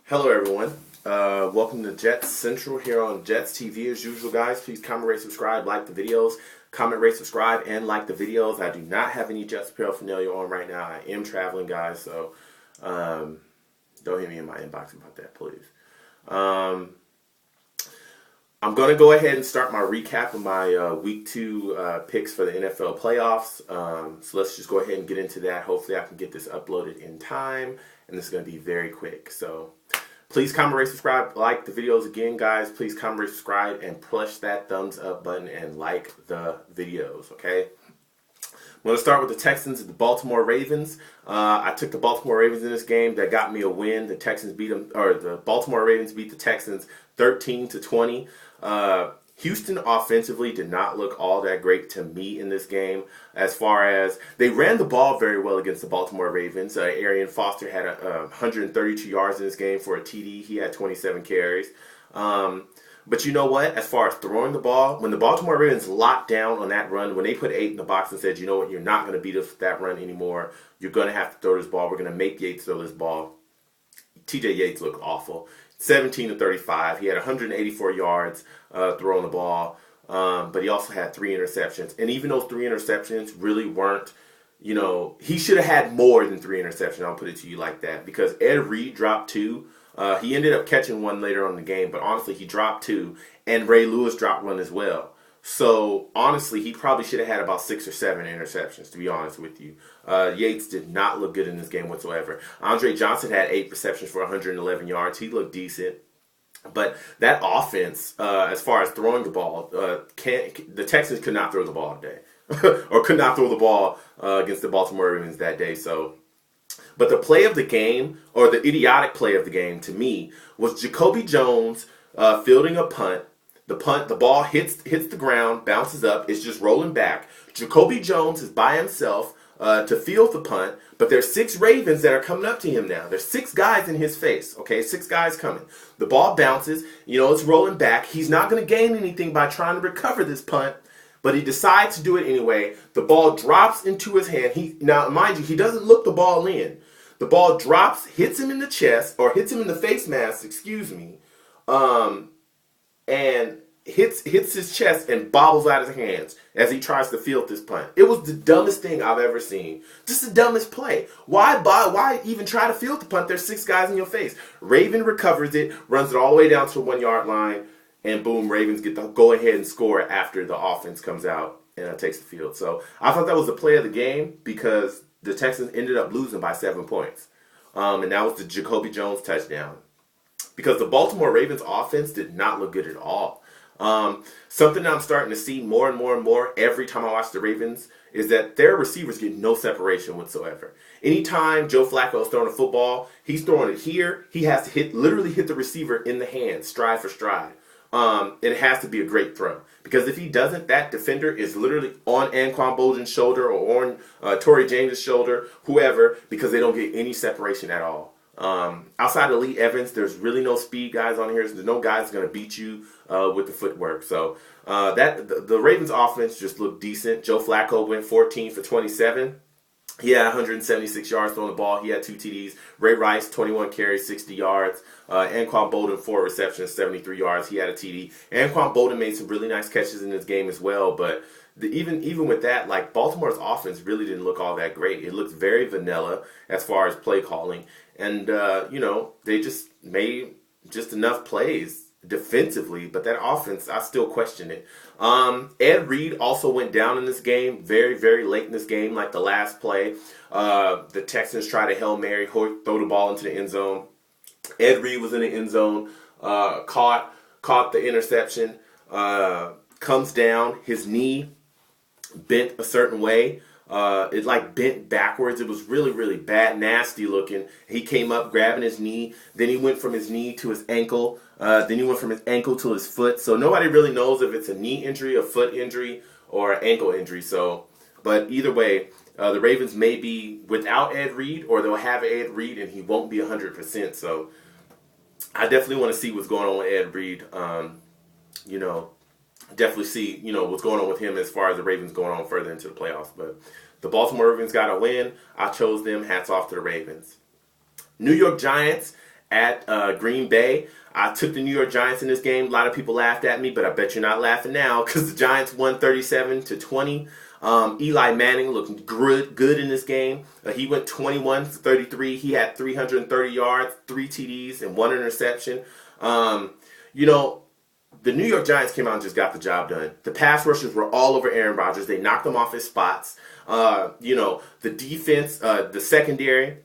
Hello, everyone. Welcome to Jets Central here on Jets TV. As usual, guys, please comment, rate, subscribe, like the videos. Comment, rate, subscribe, and like the videos. I do not have any Jets paraphernalia on right now. I am traveling, guys, so don't hit me in my inbox about that, please. I'm going to go ahead and start my recap of my Week 2 picks for the NFL playoffs. So let's just go ahead and get into that. Hopefully I can get this uploaded in time, and this is going to be very quick. So please comment, rate, subscribe, like the videos again, guys. Please comment, rate, subscribe, and push that thumbs up button and like the videos, okay? I'm going to start with the Texans and the Baltimore Ravens. I took the Baltimore Ravens in this game. That got me a win. The Baltimore Ravens beat the Texans 13-20. Houston offensively did not look all that great to me in this game, as far as they ran the ball very well against the Baltimore Ravens. Arian Foster had 132 yards in this game for a TD. He had 27 carries. But you know what? As far as throwing the ball, when the Baltimore Ravens locked down on that run, when they put 8 in the box and said, you know what, you're not going to beat us with that run anymore. You're going to have to throw this ball. We're going to make Yates throw this ball. TJ Yates looked awful. 17-35. He had 184 yards throwing the ball, but he also had 3 interceptions. And even those 3 interceptions really weren't, he should have had more than 3 interceptions. I'll put it to you like that, because Ed Reed dropped 2. He ended up catching 1 later on in the game, but honestly, he dropped 2, and Ray Lewis dropped 1 as well. So, honestly, he probably should have had about 6 or 7 interceptions, to be honest with you. Yates did not look good in this game whatsoever. Andre Johnson had 8 receptions for 111 yards. He looked decent. But that offense, as far as throwing the ball, the Texans could not throw the ball today. Or could not throw the ball against the Baltimore Ravens that day. But the play of the game, or the idiotic play of the game to me, was Jacoby Jones fielding a punt. The ball hits the ground, bounces up, it's just rolling back. Jacoby Jones is by himself to field the punt, but there's 6 Ravens that are coming up to him now. There's 6 guys in his face, okay? 6 guys coming. The ball bounces, it's rolling back. He's not going to gain anything by trying to recover this punt, but he decides to do it anyway. The ball drops into his hand. Now, mind you, he doesn't look the ball in. The ball drops, hits him in the chest, or hits him in the face mask, and hits his chest and bobbles out his hands as he tries to field this punt. It was the dumbest thing I've ever seen. Just the dumbest play. Why even try to field the punt? There's 6 guys in your face. Raven recovers it, runs it all the way down to the 1-yard line, and boom, Ravens get to go ahead and score after the offense comes out and takes the field. So I thought that was the play of the game, because the Texans ended up losing by 7 points. And that was the Jacoby Jones touchdown. Because the Baltimore Ravens offense did not look good at all. Something that I'm starting to see more and more and more every time I watch the Ravens is that their receivers get no separation whatsoever. Anytime Joe Flacco is throwing a football, he's throwing it here. He has to literally hit the receiver in the hand, stride for stride. It has to be a great throw. Because if he doesn't, that defender is literally on Anquan Boldin's shoulder or on Torrey James' shoulder, whoever, because they don't get any separation at all. Outside of Lee Evans, there's really no speed guys on here. So there's no guys going to beat you with the footwork. So the Ravens offense just looked decent. Joe Flacco went 14 for 27. He had 176 yards throwing the ball. He had 2 TDs. Ray Rice, 21 carries, 60 yards. Anquan Boldin, 4 receptions, 73 yards. He had a TD. Anquan Boldin made some really nice catches in this game as well. But even with that, like, Baltimore's offense really didn't look all that great. It looked very vanilla as far as play calling. And, they just made just enough plays defensively, but that offense, I still question it. Ed Reed also went down in this game very, very late in this game, like the last play. The Texans tried a Hail Mary, throw the ball into the end zone. Ed Reed was in the end zone, caught the interception, comes down, his knee bent a certain way. It like bent backwards. It was really, really bad, nasty looking. He came up grabbing his knee. Then he went from his knee to his ankle. Then he went from his ankle to his foot. So nobody really knows if it's a knee injury, a foot injury, or an ankle injury. But either way, the Ravens may be without Ed Reed, or they'll have Ed Reed and he won't be 100%. So I definitely want to see what's going on with Ed Reed. Definitely see, what's going on with him as far as the Ravens going on further into the playoffs. But the Baltimore Ravens got a win. I chose them. Hats off to the Ravens. New York Giants at Green Bay. I took the New York Giants in this game. A lot of people laughed at me, but I bet you're not laughing now because the Giants won 37-20. Eli Manning looked good in this game. He went 21 for 33. He had 330 yards, 3 TDs, and 1 interception. You know, the New York Giants came out and just got the job done. The pass rushers were all over Aaron Rodgers. They knocked him off his spots. You know, the defense, the secondary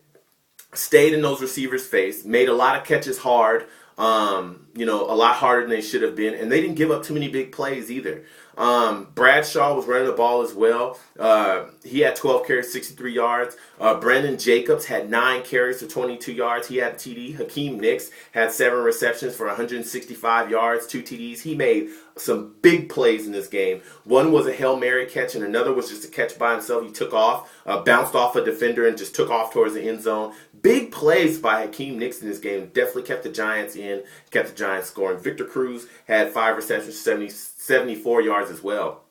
stayed in those receivers' face, made a lot of catches hard, you know, a lot harder than they should have been, and they didn't give up too many big plays either. Bradshaw was running the ball as well. He had 12 carries, 63 yards. Brandon Jacobs had 9 carries for 22 yards. He had a TD. Hakeem Nicks had 7 receptions for 165 yards, 2 TDs. He made some big plays in this game. One was a Hail Mary catch, and another was just a catch by himself. He took off, bounced off a defender, and just took off towards the end zone. Big plays by Hakeem Nicks in this game. Definitely kept the Giants in, kept the Giants scoring. Victor Cruz had 5 receptions, 74 yards as well.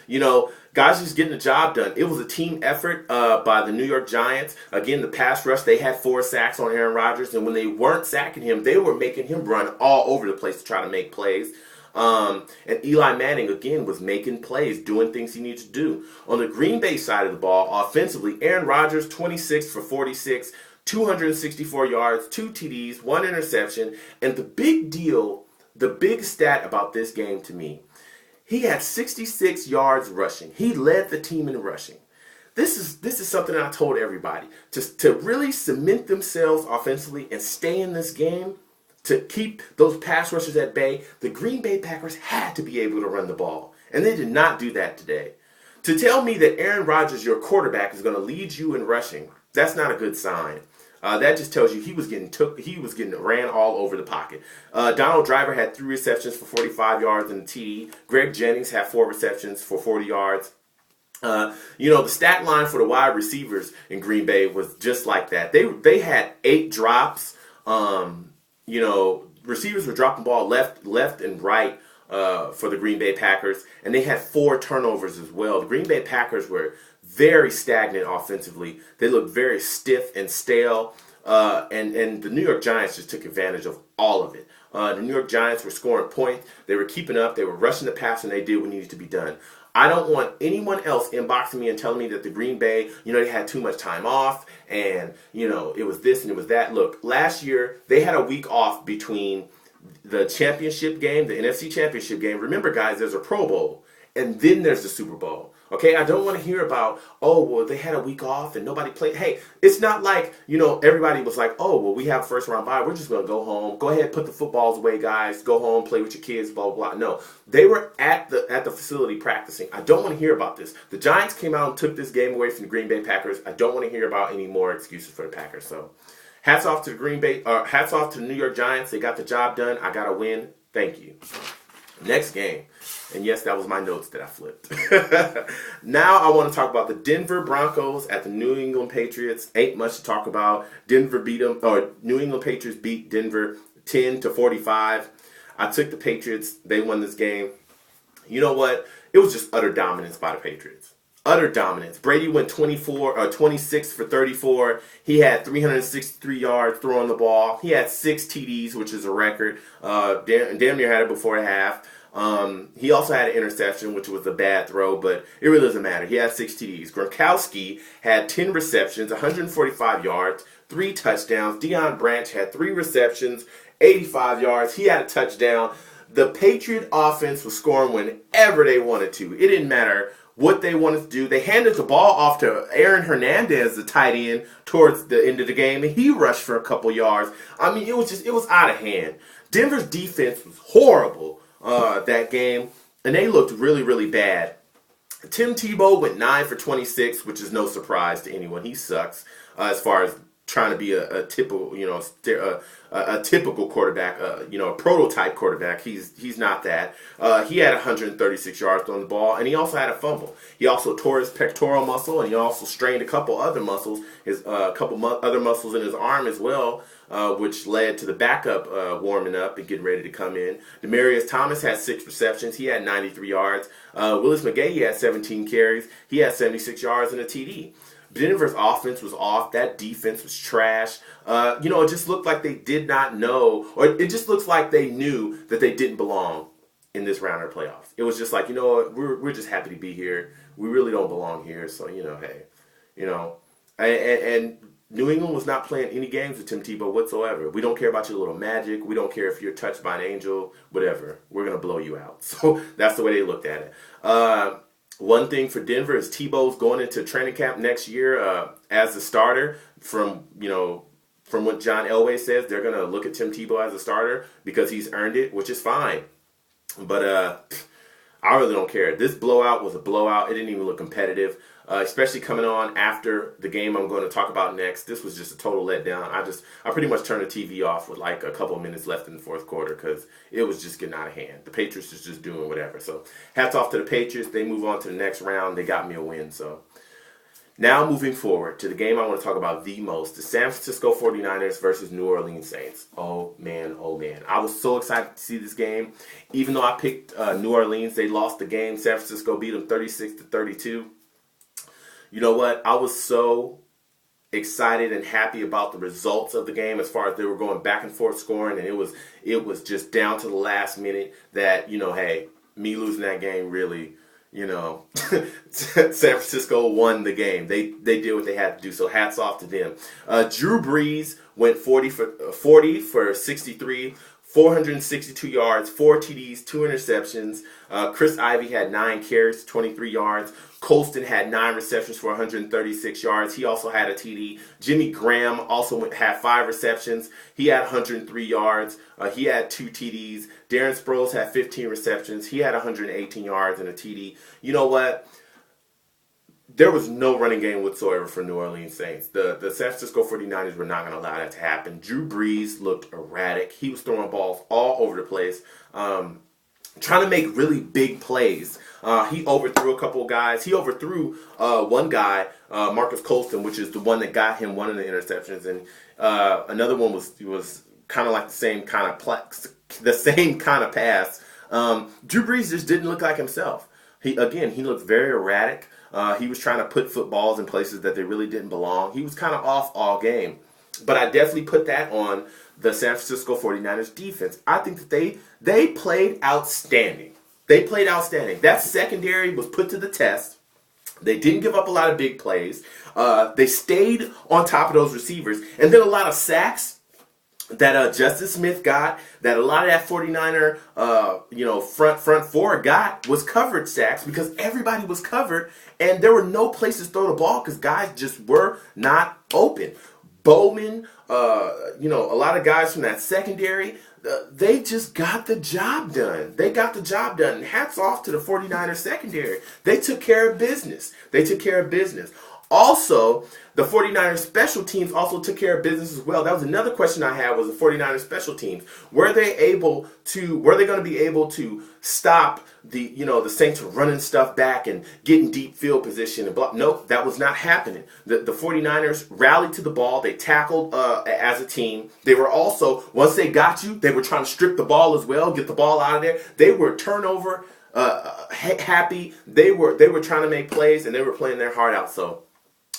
You know, guys just getting the job done. It was a team effort by the New York Giants. Again, the pass rush, they had 4 sacks on Aaron Rodgers, and when they weren't sacking him, they were making him run all over the place to try to make plays. And Eli Manning, again, was making plays, doing things he needed to do. On the Green Bay side of the ball, offensively, Aaron Rodgers, 26 for 46, 264 yards, 2 TDs, 1 interception. And the big deal, the big stat about this game to me, he had 66 yards rushing. He led the team in rushing. This is something I told everybody. To really cement themselves offensively and stay in this game, to keep those pass rushers at bay, the Green Bay Packers had to be able to run the ball. And they did not do that today. To tell me that Aaron Rodgers, your quarterback, is going to lead you in rushing, that's not a good sign. That just tells you he was getting ran all over the pocket. Donald Driver had 3 receptions for 45 yards and a TD. Greg Jennings had 4 receptions for 40 yards. You know, the stat line for the wide receivers in Green Bay was just like that. They had 8 drops. You know, receivers were dropping ball left and right for the Green Bay Packers, and they had 4 turnovers as well. The Green Bay Packers were very stagnant offensively. They looked very stiff and stale, and the New York Giants just took advantage of all of it. The New York Giants were scoring points. They were keeping up. They were rushing the pass, and they did what needed to be done. I don't want anyone else inboxing me and telling me that the Green Bay, you know, they had too much time off and, you know, it was this and it was that. Look, last year they had a week off between the championship game, the NFC championship game. Remember, guys, there's a Pro Bowl and then there's the Super Bowl. Okay, I don't want to hear about, oh, well, they had a week off and nobody played. Hey, it's not like, you know, everybody was like, oh, well, we have a first round bye. We're just going to go home. Go ahead, put the footballs away, guys. Go home, play with your kids, blah, blah, blah. No, they were at the facility practicing. I don't want to hear about this. The Giants came out and took this game away from the Green Bay Packers. I don't want to hear about any more excuses for the Packers. So hats off to hats off to the New York Giants. They got the job done. I got to win. Thank you. Next game. And yes, that was my notes that I flipped. Now I want to talk about the Denver Broncos at the New England Patriots. Ain't much to talk about. New England Patriots beat Denver 10-45. I took the Patriots. They won this game. You know what? It was just utter dominance by the Patriots. Utter dominance. Brady went 26 for 34. He had 363 yards throwing the ball. He had 6 TDs, which is a record. Damn near had it before the half. He also had an interception, which was a bad throw, but it really doesn't matter. He had 6 TDs. Gronkowski had 10 receptions, 145 yards, 3 touchdowns. Deion Branch had 3 receptions, 85 yards. He had a touchdown. The Patriot offense was scoring whenever they wanted to. It didn't matter what they wanted to do. They handed the ball off to Aaron Hernandez, the tight end, towards the end of the game, and he rushed for a couple yards. I mean, it was out of hand. Denver's defense was horrible that game, and they looked really, really bad. Tim Tebow went 9 for 26, which is no surprise to anyone. He sucks as far as trying to be a typical, a typical quarterback, a prototype quarterback. He's not that. He had 136 yards on the ball, and he also had a fumble. He also tore his pectoral muscle, and he also strained a couple other muscles, other muscles in his arm as well, which led to the backup warming up and getting ready to come in. Demaryius Thomas had 6 receptions. He had 93 yards. Willis McGahee had 17 carries. He had 76 yards and a TD. Denver's offense was off. That defense was trash. It just looked like they did not know, or it just looks like they knew that they didn't belong in this round of playoffs. It was just like, we're just happy to be here. We really don't belong here. So, hey, and New England was not playing any games with Tim Tebow whatsoever. We don't care about your little magic. We don't care if you're touched by an angel, whatever. We're going to blow you out. So that's the way they looked at it. One thing for Denver is Tebow's going into training camp next year as the starter. From what John Elway says, they're going to look at Tim Tebow as a starter because he's earned it, which is fine. But I really don't care. This blowout was a blowout. It didn't even look competitive, especially coming on after the game I'm going to talk about next. This was just a total letdown. I pretty much turned the TV off with like a couple of minutes left in the fourth quarter because it was just getting out of hand. The Patriots is just doing whatever. So hats off to the Patriots. They move on to the next round. They got me a win. So now moving forward to the game I want to talk about the most, the San Francisco 49ers versus New Orleans Saints. Oh, man. I was so excited to see this game. Even though I picked New Orleans, they lost the game. San Francisco beat them 36-32. You know what? I was so excited and happy about the results of the game as far as they were going back and forth scoring, and it was just down to the last minute that, hey, me losing that game really, San Francisco won the game. They did what they had to do, so hats off to them. Drew Brees went 40 for 63, 462 yards, 4 TDs, 2 interceptions. Chris Ivey had 9 carries, 23 yards. Colston had 9 receptions for 136 yards. He also had a TD. Jimmy Graham also had 5 receptions. He had 103 yards. He had 2 TDs. Darren Sproles had 15 receptions. He had 118 yards and a TD. You know what? There was no running game whatsoever for New Orleans Saints. The San Francisco 49ers were not going to allow that to happen. Drew Brees looked erratic. He was throwing balls all over the place, trying to make really big plays. He overthrew a couple of guys. He overthrew one guy, Marcus Colston, which is the one that got him one of the interceptions, and another one was kind of like the same kind of pass. Drew Brees just didn't look like himself. He looked very erratic. He was trying to put footballs in places that they really didn't belong. He was kind of off all game. But I definitely put that on the San Francisco 49ers defense. I think that they played outstanding. That secondary was put to the test. They didn't give up a lot of big plays. They stayed on top of those receivers. And then a lot of sacks that Justice Smith got, that a lot of that 49er, front four got was covered sacks because everybody was covered and there were no places to throw the ball because guys just were not open. Bowman, a lot of guys from that secondary, they just got the job done. And hats off to the 49ers secondary. They took care of business. Also, the 49ers special teams also took care of business as well. That was another question I had, was the 49ers special teams. Were they going to be able to stop the Saints from running stuff back and getting deep field position and block? Nope, that was not happening. The 49ers rallied to the ball. They tackled as a team. They were also, once they got you, they were trying to strip the ball as well, get the ball out of there. They were turnover happy. They were trying to make plays and they were playing their heart out. So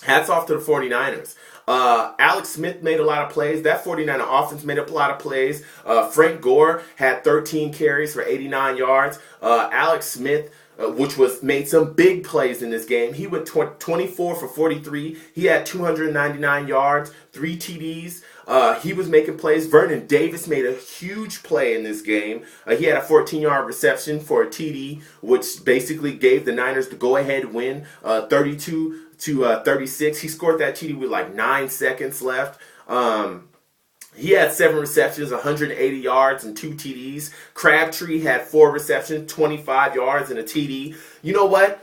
hats off to the 49ers. Alex Smith made a lot of plays. That 49er offense made up a lot of plays. Frank Gore had 13 carries for 89 yards. Alex Smith, made some big plays in this game. He went 24 for 43. He had 299 yards, 3 TDs. He was making plays. Vernon Davis made a huge play in this game. He had a 14-yard reception for a TD, which basically gave the Niners the go-ahead win, 32-36. He scored that TD with like 9 seconds left. He had 7 receptions, 180 yards, and 2 TDs. Crabtree had 4 receptions, 25 yards, and a TD. You know what?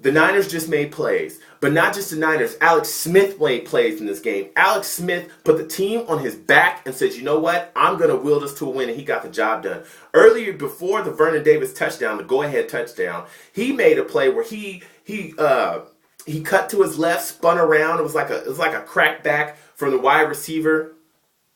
The Niners just made plays. But not just the Niners. Alex Smith made plays in this game. Alex Smith put the team on his back and said, you know what? I'm going to will this to a win, and he got the job done. Earlier, before the Vernon Davis touchdown, the go-ahead touchdown, he made a play where he cut to his left, spun around. It was like a crack back from the wide receiver.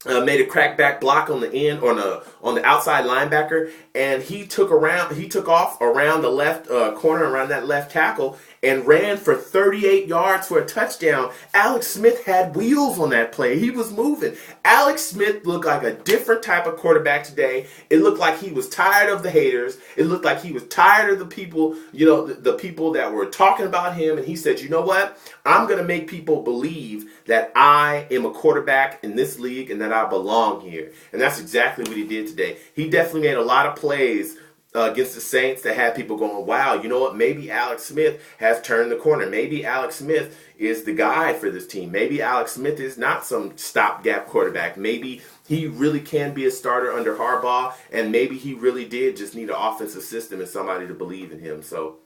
Made a crackback block on the end, on the outside linebacker, and he took off around the left corner, around that left tackle, and ran for 38 yards for a touchdown. Alex Smith had wheels on that play. He was moving. Alex Smith looked like a different type of quarterback today. It looked like he was tired of the haters. It looked like he was tired of the people, the people that were talking about him. And he said, you know what? I'm going to make people believe that I am a quarterback in this league and that I belong here. And that's exactly what he did today. He definitely made a lot of plays against the Saints that had people going, wow, you know what? Maybe Alex Smith has turned the corner. Maybe Alex Smith is the guy for this team. Maybe Alex Smith is not some stopgap quarterback. Maybe he really can be a starter under Harbaugh, and maybe he really did just need an offensive system and somebody to believe in him. So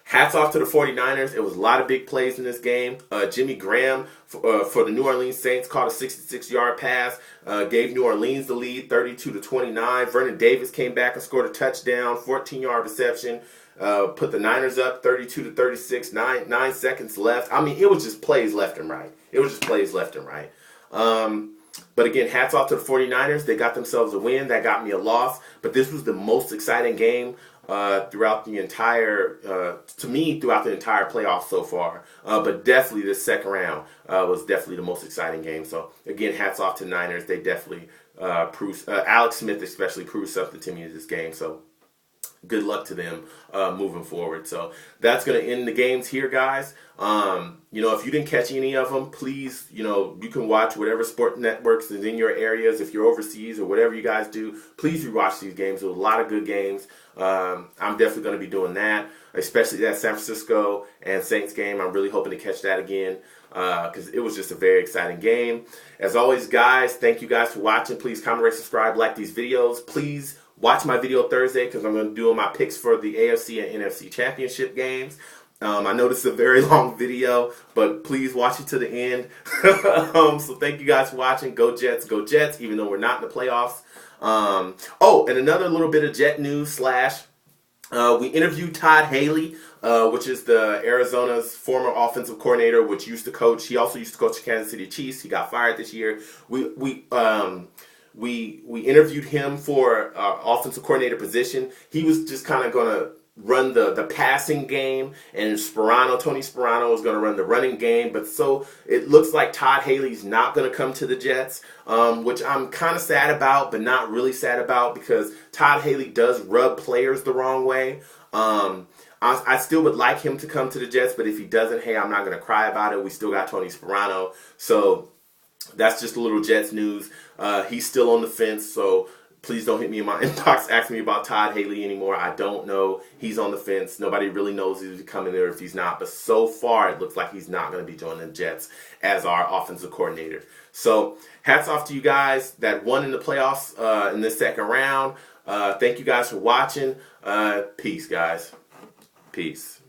hats off to the 49ers. It was a lot of big plays in this game. Jimmy Graham for the New Orleans Saints caught a 66-yard pass, gave New Orleans the lead 32-29. Vernon Davis came back and scored a touchdown, 14-yard reception, put the Niners up 32-36, 9 seconds left. I mean, it was just plays left and right. But again, hats off to the 49ers. They got themselves a win. That got me a loss. But this was the most exciting game throughout the entire playoffs so far. But definitely the second round was definitely the most exciting game. So again, hats off to Niners. They definitely proved, Alex Smith especially proved something to me in this game. So good luck to them moving forward. So that's going to end the games here, guys. If you didn't catch any of them, please, you can watch whatever sport networks is in your areas. If you're overseas or whatever you guys do, please rewatch these games. There was a lot of good games. I'm definitely going to be doing that, especially that San Francisco and Saints game. I'm really hoping to catch that again because it was just a very exciting game. As always, guys, thank you guys for watching. Please comment, rate, subscribe, like these videos. Please watch my video Thursday because I'm going to do my picks for the AFC and NFC championship games. I know this is a very long video, but please watch it to the end. So thank you guys for watching. Go Jets, even though we're not in the playoffs. And another little bit of Jet news we interviewed Todd Haley, which is the Arizona's former offensive coordinator, which used to coach. He also used to coach the Kansas City Chiefs. He got fired this year. We interviewed him for offensive coordinator position. He was just kind of going to run the passing game, and Tony Sperano was going to run the running game. But so it looks like Todd Haley's not going to come to the Jets, which I'm kind of sad about, but not really sad about because Todd Haley does rub players the wrong way. I still would like him to come to the Jets, but if he doesn't, hey, I'm not going to cry about it. We still got Tony Sperano. So that's just a little Jets news. He's still on the fence, so please don't hit me in my inbox asking me about Todd Haley anymore. I don't know. He's on the fence. Nobody really knows if he's coming there or if he's not. But so far, it looks like he's not going to be joining the Jets as our offensive coordinator. So hats off to you guys that won in the playoffs in this second round. Thank you guys for watching. Peace, guys. Peace.